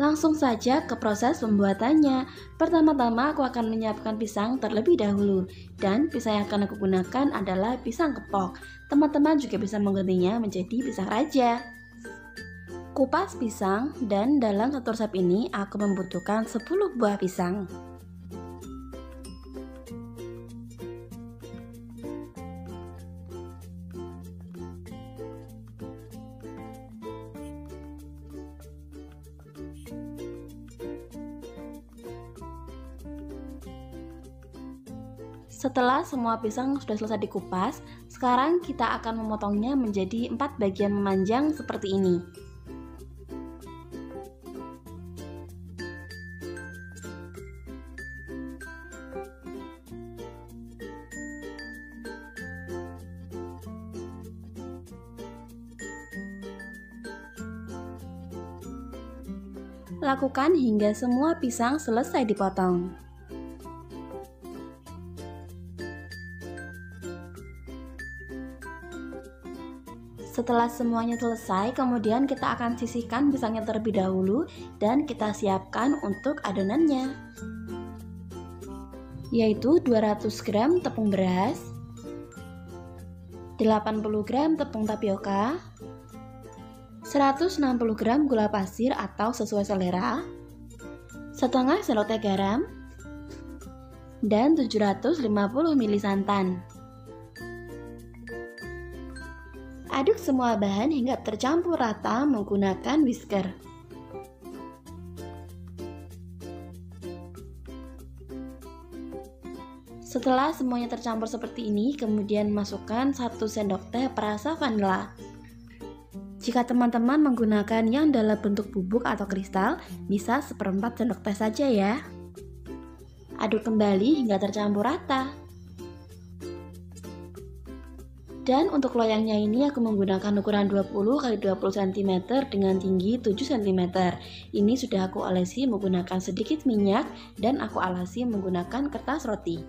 Langsung saja ke proses pembuatannya. Pertama-tama aku akan menyiapkan pisang terlebih dahulu. Dan pisang yang akan aku gunakan adalah pisang kepok. Teman-teman juga bisa menggantinya menjadi pisang raja. Kupas pisang, dan dalam satu resep ini aku membutuhkan 10 buah pisang. Setelah semua pisang sudah selesai dikupas, sekarang kita akan memotongnya menjadi 4 bagian memanjang seperti ini. Lakukan hingga semua pisang selesai dipotong. Setelah semuanya selesai, kemudian kita akan sisihkan pisangnya terlebih dahulu dan kita siapkan untuk adonannya, yaitu 200 gram tepung beras, 80 gram tepung tapioka, 160 gram gula pasir atau sesuai selera, setengah sendok teh garam, dan 750 ml santan. Aduk semua bahan hingga tercampur rata menggunakan whisker. Setelah semuanya tercampur seperti ini, kemudian masukkan 1 sendok teh perasa vanila. Jika teman-teman menggunakan yang dalam bentuk bubuk atau kristal, bisa 1/4 sendok teh saja ya. Aduk kembali hingga tercampur rata. Dan untuk loyangnya ini aku menggunakan ukuran 20 x 20 cm dengan tinggi 7 cm. Ini sudah aku olesi menggunakan sedikit minyak dan aku alasi menggunakan kertas roti.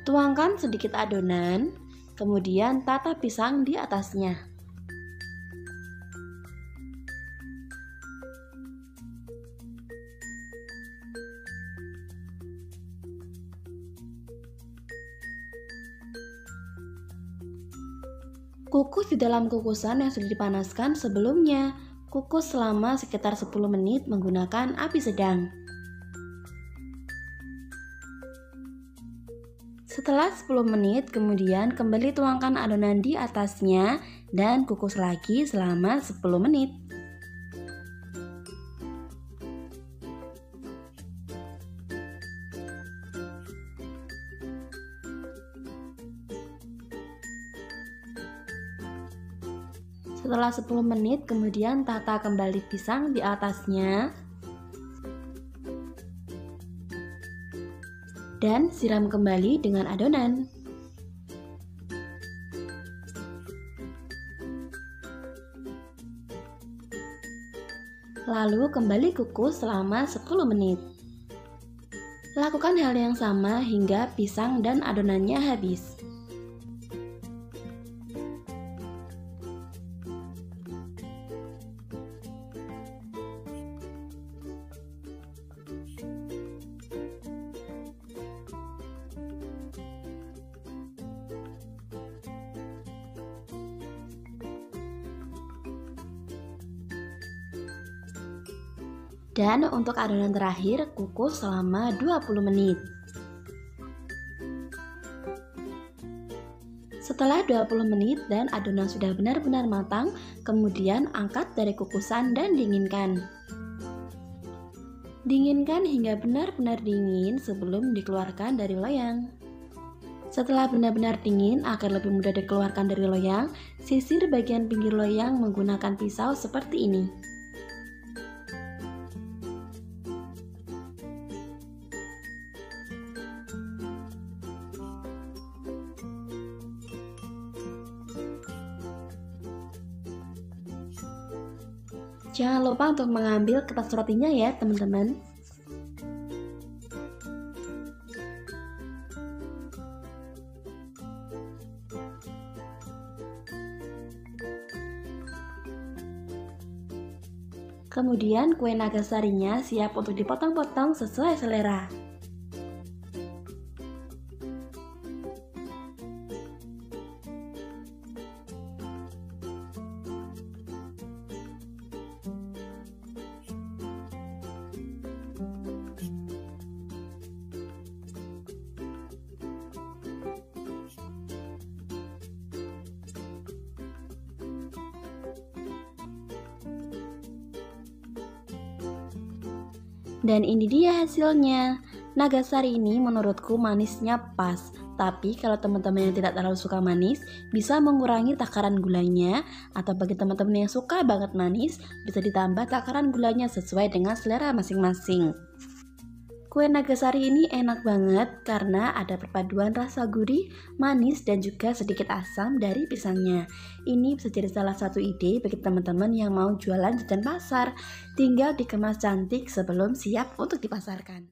Tuangkan sedikit adonan, kemudian tata pisang di atasnya. Kukus di dalam kukusan yang sudah dipanaskan sebelumnya. Kukus selama sekitar 10 menit menggunakan api sedang. Setelah 10 menit, kemudian kembali tuangkan adonan di atasnya dan kukus lagi selama 10 menit. Setelah 10 menit, kemudian tata kembali pisang di atasnya dan siram kembali dengan adonan. Lalu kembali kukus selama 10 menit. Lakukan hal yang sama hingga pisang dan adonannya habis. Dan untuk adonan terakhir, kukus selama 20 menit. Setelah 20 menit dan adonan sudah benar-benar matang, kemudian angkat dari kukusan dan dinginkan. Dinginkan hingga benar-benar dingin sebelum dikeluarkan dari loyang. Setelah benar-benar dingin, agar lebih mudah dikeluarkan dari loyang, sisir bagian pinggir loyang menggunakan pisau seperti ini. Jangan lupa untuk mengambil kertas rotinya ya teman-teman. Kemudian kue nagasarinya siap untuk dipotong-potong sesuai selera. Dan ini dia hasilnya. Nagasari ini menurutku manisnya pas. Tapi kalau teman-teman yang tidak terlalu suka manis, bisa mengurangi takaran gulanya. Atau bagi teman-teman yang suka banget manis, bisa ditambah takaran gulanya sesuai dengan selera masing-masing. Kue nagasari ini enak banget karena ada perpaduan rasa gurih, manis, dan juga sedikit asam dari pisangnya. Ini bisa jadi salah satu ide bagi teman-teman yang mau jualan jajan pasar. Tinggal dikemas cantik sebelum siap untuk dipasarkan.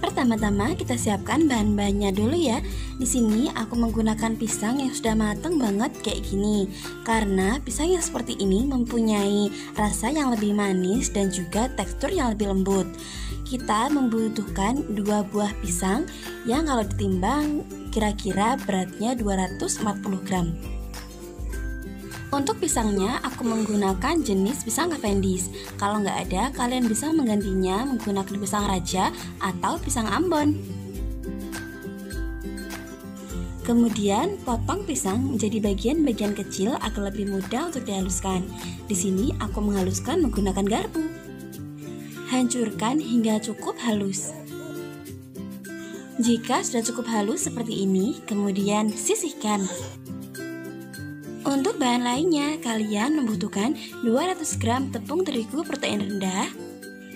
Pertama-tama kita siapkan bahan-bahannya dulu ya. Di sini aku menggunakan pisang yang sudah matang banget kayak gini. Karena pisang yang seperti ini mempunyai rasa yang lebih manis dan juga tekstur yang lebih lembut. Kita membutuhkan 2 buah pisang yang kalau ditimbang kira-kira beratnya 240 gram. Untuk pisangnya aku menggunakan jenis pisang Cavendish. Kalau nggak ada, kalian bisa menggantinya menggunakan pisang raja atau pisang Ambon. Kemudian potong pisang menjadi bagian-bagian kecil agar lebih mudah untuk dihaluskan. Di sini aku menghaluskan menggunakan garpu. Hancurkan hingga cukup halus. Jika sudah cukup halus seperti ini, kemudian sisihkan. Untuk bahan lainnya, kalian membutuhkan 200 gram tepung terigu protein rendah,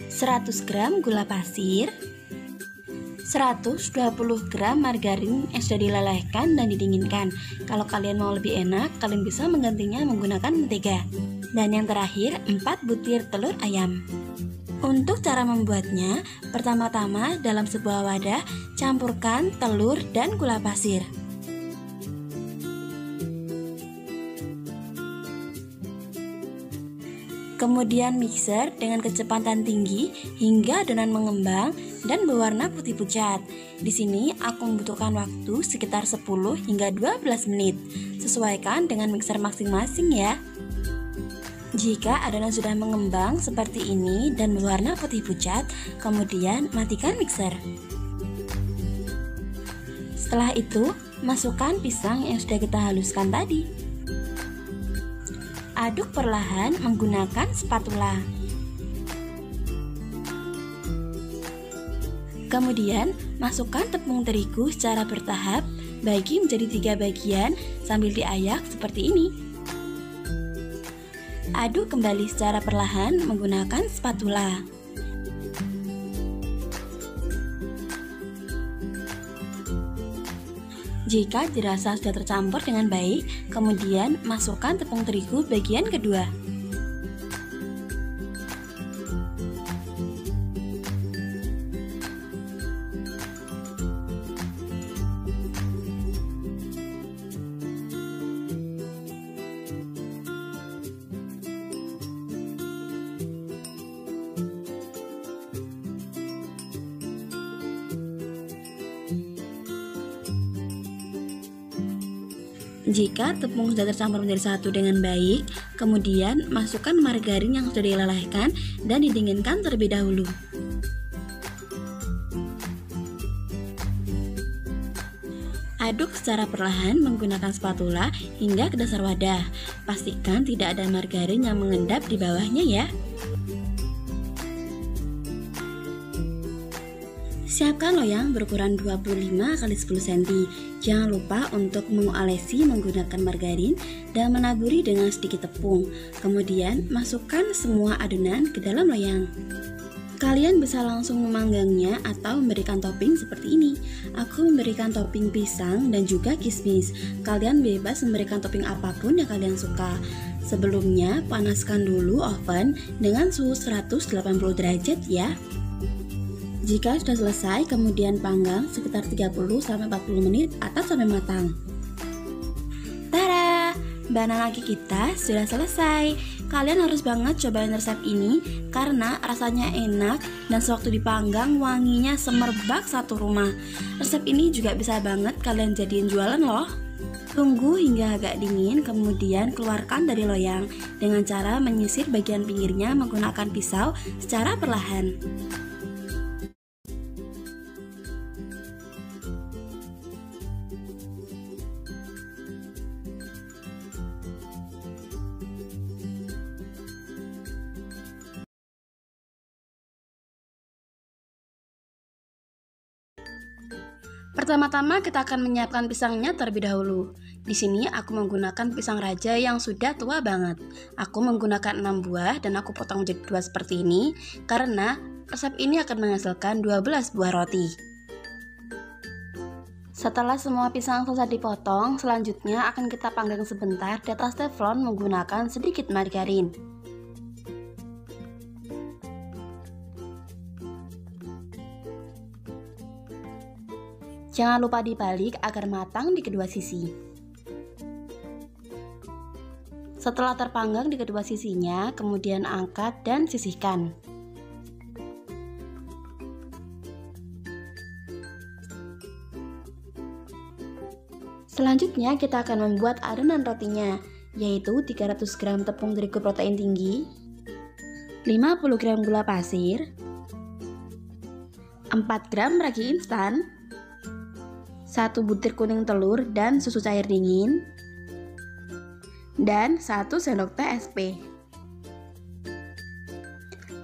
100 gram gula pasir, 120 gram margarin yang sudah dilelehkan dan didinginkan. Kalau kalian mau lebih enak, kalian bisa menggantinya menggunakan mentega. Dan yang terakhir, 4 butir telur ayam. Untuk cara membuatnya, pertama-tama dalam sebuah wadah, campurkan telur dan gula pasir. Kemudian mixer dengan kecepatan tinggi hingga adonan mengembang dan berwarna putih pucat. Di sini aku membutuhkan waktu sekitar 10 hingga 12 menit. Sesuaikan dengan mixer masing-masing ya. Jika adonan sudah mengembang seperti ini dan berwarna putih pucat, kemudian matikan mixer. Setelah itu, masukkan pisang yang sudah kita haluskan tadi. Aduk perlahan menggunakan spatula. Kemudian, masukkan tepung terigu secara bertahap, bagi menjadi 3 bagian sambil diayak seperti ini. Aduk kembali secara perlahan menggunakan spatula. Jika dirasa sudah tercampur dengan baik, kemudian masukkan tepung terigu bagian kedua. Jika tepung sudah tercampur menjadi satu dengan baik, kemudian masukkan margarin yang sudah dilelehkan dan didinginkan terlebih dahulu. Aduk secara perlahan menggunakan spatula hingga ke dasar wadah. Pastikan tidak ada margarin yang mengendap di bawahnya ya. Siapkan loyang berukuran 25 x 10 cm. Jangan lupa untuk mengolesi menggunakan margarin dan menaburi dengan sedikit tepung. Kemudian masukkan semua adonan ke dalam loyang. Kalian bisa langsung memanggangnya atau memberikan topping seperti ini. Aku memberikan topping pisang dan juga kismis. Kalian bebas memberikan topping apapun yang kalian suka. Sebelumnya, panaskan dulu oven dengan suhu 180 derajat ya. Jika sudah selesai, kemudian panggang sekitar 30-40 menit atau sampai matang. Tada! banana cake kita sudah selesai. Kalian harus banget cobain resep ini karena rasanya enak dan sewaktu dipanggang wanginya semerbak satu rumah. Resep ini juga bisa banget kalian jadiin jualan loh. Tunggu hingga agak dingin, kemudian keluarkan dari loyang dengan cara menyisir bagian pinggirnya menggunakan pisau secara perlahan. Pertama-tama kita akan menyiapkan pisangnya terlebih dahulu. Di sini aku menggunakan pisang raja yang sudah tua banget. Aku menggunakan 6 buah dan aku potong menjadi 2 seperti ini karena resep ini akan menghasilkan 12 buah roti. Setelah semua pisang selesai dipotong, selanjutnya akan kita panggang sebentar di atas teflon menggunakan sedikit margarin. Jangan lupa dibalik agar matang di kedua sisi. Setelah terpanggang di kedua sisinya, kemudian angkat dan sisihkan. Selanjutnya kita akan membuat adonan rotinya, yaitu 300 gram tepung terigu protein tinggi, 50 gram gula pasir, 4 gram ragi instan, 1 butir kuning telur dan susu cair dingin, dan 1 sendok teh SP.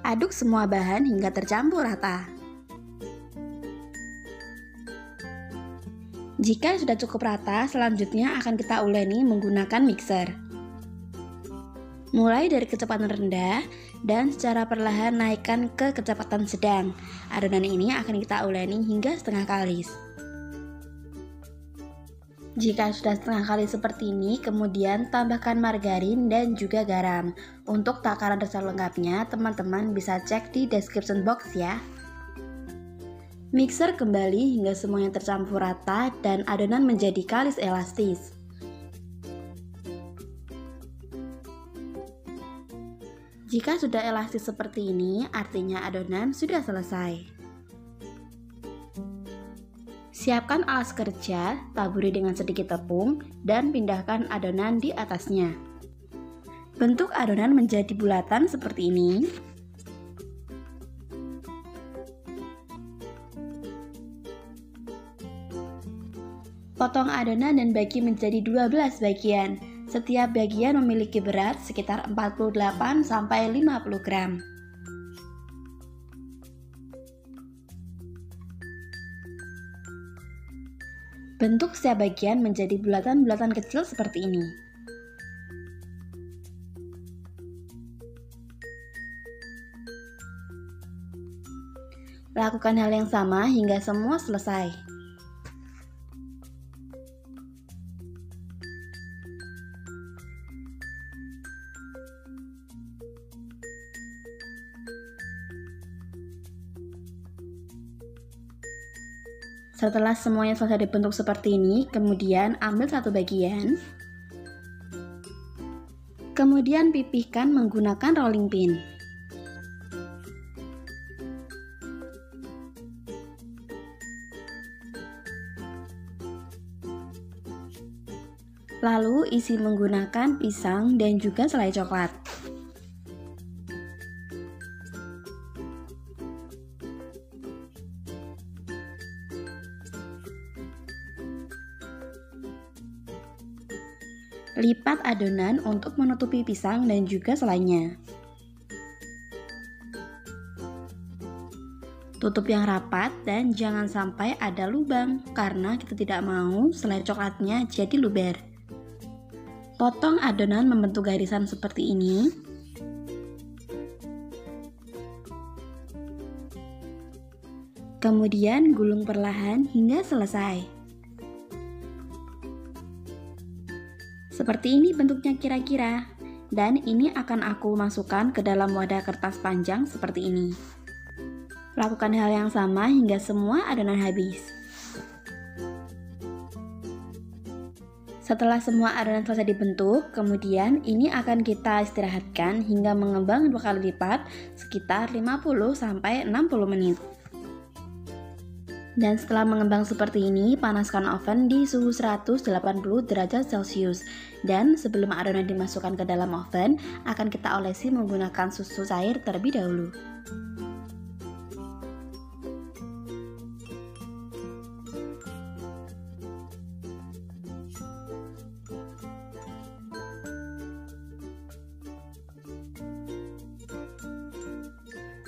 Aduk semua bahan hingga tercampur rata. Jika sudah cukup rata, selanjutnya akan kita uleni menggunakan mixer. Mulai dari kecepatan rendah dan secara perlahan naikkan ke kecepatan sedang. Adonan ini akan kita uleni hingga setengah kalis. Jika sudah setengah kali seperti ini, kemudian tambahkan margarin dan juga garam. Untuk takaran resep lengkapnya, teman-teman bisa cek di description box ya. Mixer kembali hingga semuanya tercampur rata dan adonan menjadi kalis elastis. Jika sudah elastis seperti ini, artinya adonan sudah selesai. Siapkan alas kerja, taburi dengan sedikit tepung, dan pindahkan adonan di atasnya. Bentuk adonan menjadi bulatan seperti ini. Potong adonan dan bagi menjadi 12 bagian. Setiap bagian memiliki berat sekitar 48-50 gram. Bentuk setiap bagian menjadi bulatan-bulatan kecil seperti ini. Lakukan hal yang sama hingga semua selesai. Setelah semuanya selesai dibentuk seperti ini, kemudian ambil satu bagian. Kemudian pipihkan menggunakan rolling pin. Lalu isi menggunakan pisang dan juga selai coklat. Lipat adonan untuk menutupi pisang dan juga selainya. Tutup yang rapat dan jangan sampai ada lubang karena kita tidak mau selai coklatnya jadi luber. Potong adonan membentuk garisan seperti ini. Kemudian gulung perlahan hingga selesai. Seperti ini bentuknya kira-kira, dan ini akan aku masukkan ke dalam wadah kertas panjang seperti ini. Lakukan hal yang sama hingga semua adonan habis. Setelah semua adonan selesai dibentuk, kemudian ini akan kita istirahatkan hingga mengembang 2 kali lipat sekitar 50-60 menit. Dan setelah mengembang seperti ini, panaskan oven di suhu 180 derajat Celcius. Dan sebelum adonan dimasukkan ke dalam oven, akan kita olesi menggunakan susu cair terlebih dahulu.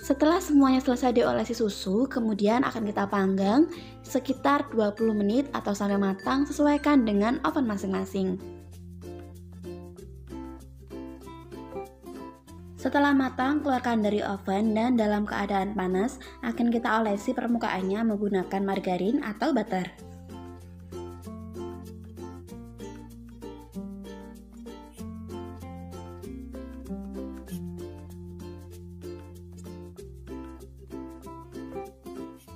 Setelah semuanya selesai diolesi susu, kemudian akan kita panggang sekitar 20 menit atau sampai matang, sesuaikan dengan oven masing-masing. Setelah matang, keluarkan dari oven dan dalam keadaan panas akan kita olesi permukaannya menggunakan margarin atau butter.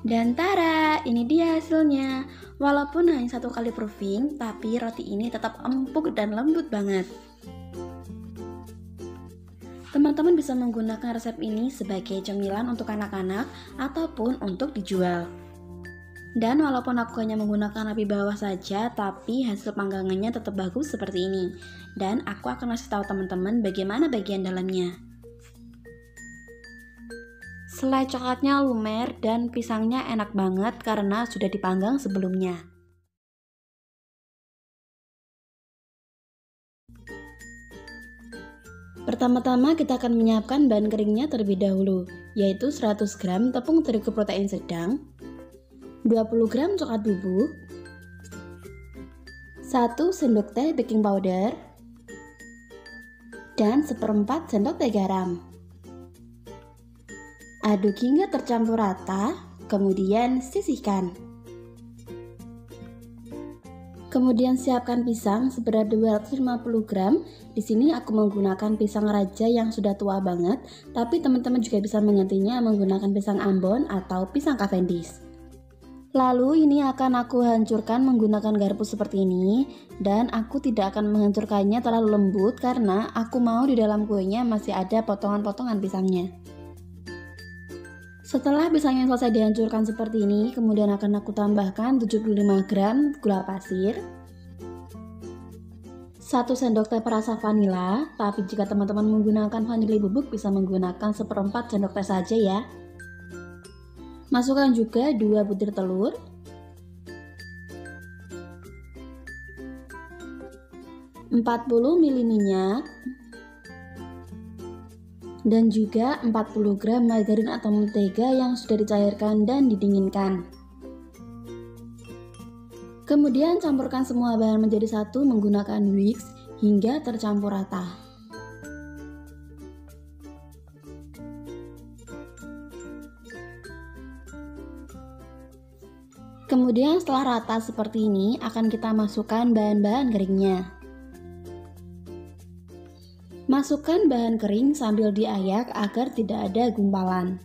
Dan tara, ini dia hasilnya. Walaupun hanya 1 kali proofing, tapi roti ini tetap empuk dan lembut banget. Teman-teman bisa menggunakan resep ini sebagai cemilan untuk anak-anak ataupun untuk dijual. Dan walaupun aku hanya menggunakan api bawah saja, tapi hasil panggangannya tetap bagus seperti ini. Dan aku akan kasih tahu teman-teman bagaimana bagian dalamnya. Selai coklatnya lumer dan pisangnya enak banget karena sudah dipanggang sebelumnya. Pertama-tama kita akan menyiapkan bahan keringnya terlebih dahulu, yaitu 100 gram tepung terigu protein sedang, 20 gram coklat bubuk, 1 sendok teh baking powder, dan 1/4 sendok teh garam. Aduk hingga tercampur rata, kemudian sisihkan. Kemudian siapkan pisang seberat 250 gram. Di sini aku menggunakan pisang raja yang sudah tua banget, tapi teman-teman juga bisa menggantinya menggunakan pisang ambon atau pisang Cavendish. Lalu ini akan aku hancurkan menggunakan garpu seperti ini, dan aku tidak akan menghancurkannya terlalu lembut karena aku mau di dalam kuenya masih ada potongan-potongan pisangnya. Setelah pisangnya selesai dihancurkan seperti ini, kemudian akan aku tambahkan 75 gram gula pasir, 1 sendok teh perasa vanila, tapi jika teman-teman menggunakan vanili bubuk bisa menggunakan 1/4 sendok teh saja ya. Masukkan juga 2 butir telur, 40 ml minyak, dan juga 40 gram margarin atau mentega yang sudah dicairkan dan didinginkan. Kemudian campurkan semua bahan menjadi satu menggunakan whisk hingga tercampur rata. Kemudian setelah rata seperti ini akan kita masukkan bahan-bahan keringnya. Masukkan bahan kering sambil diayak agar tidak ada gumpalan.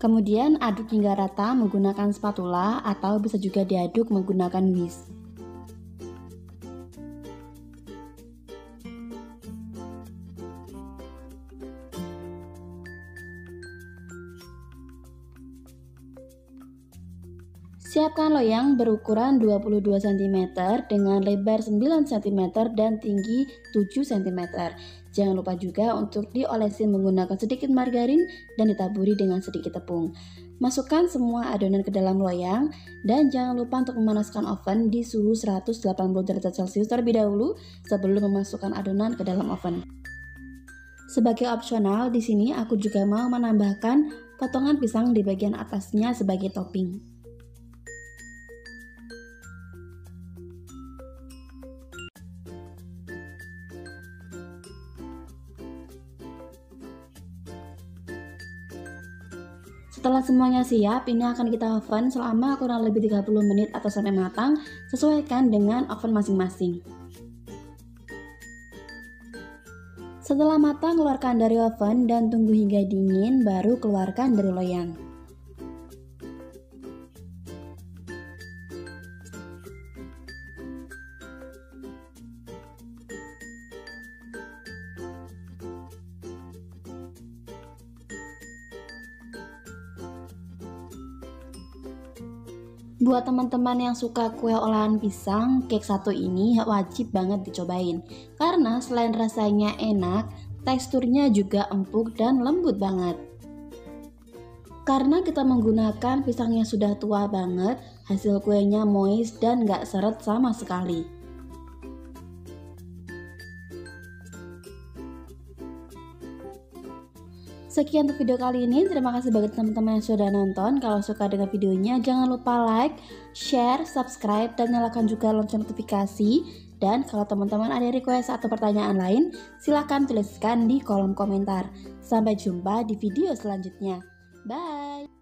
Kemudian aduk hingga rata menggunakan spatula atau bisa juga diaduk menggunakan whisk. Siapkan loyang berukuran 22 cm dengan lebar 9 cm dan tinggi 7 cm. Jangan lupa juga untuk diolesi menggunakan sedikit margarin dan ditaburi dengan sedikit tepung. Masukkan semua adonan ke dalam loyang dan jangan lupa untuk memanaskan oven di suhu 180 derajat Celcius terlebih dahulu sebelum memasukkan adonan ke dalam oven. Sebagai opsional, di sini aku juga mau menambahkan potongan pisang di bagian atasnya sebagai topping. Setelah semuanya siap, ini akan kita oven selama kurang lebih 30 menit atau sampai matang, sesuaikan dengan oven masing-masing. Setelah matang, keluarkan dari oven dan tunggu hingga dingin, baru keluarkan dari loyang. Buat teman-teman yang suka kue olahan pisang, cake satu ini wajib banget dicobain. Karena selain rasanya enak, teksturnya juga empuk dan lembut banget. Karena kita menggunakan pisang yang sudah tua banget, hasil kuenya moist dan gak seret sama sekali. Sekian untuk video kali ini, terima kasih banget teman-teman yang sudah nonton. Kalau suka dengan videonya, jangan lupa like, share, subscribe, dan nyalakan juga lonceng notifikasi. Dan kalau teman-teman ada request atau pertanyaan lain, silahkan tuliskan di kolom komentar. Sampai jumpa di video selanjutnya. Bye!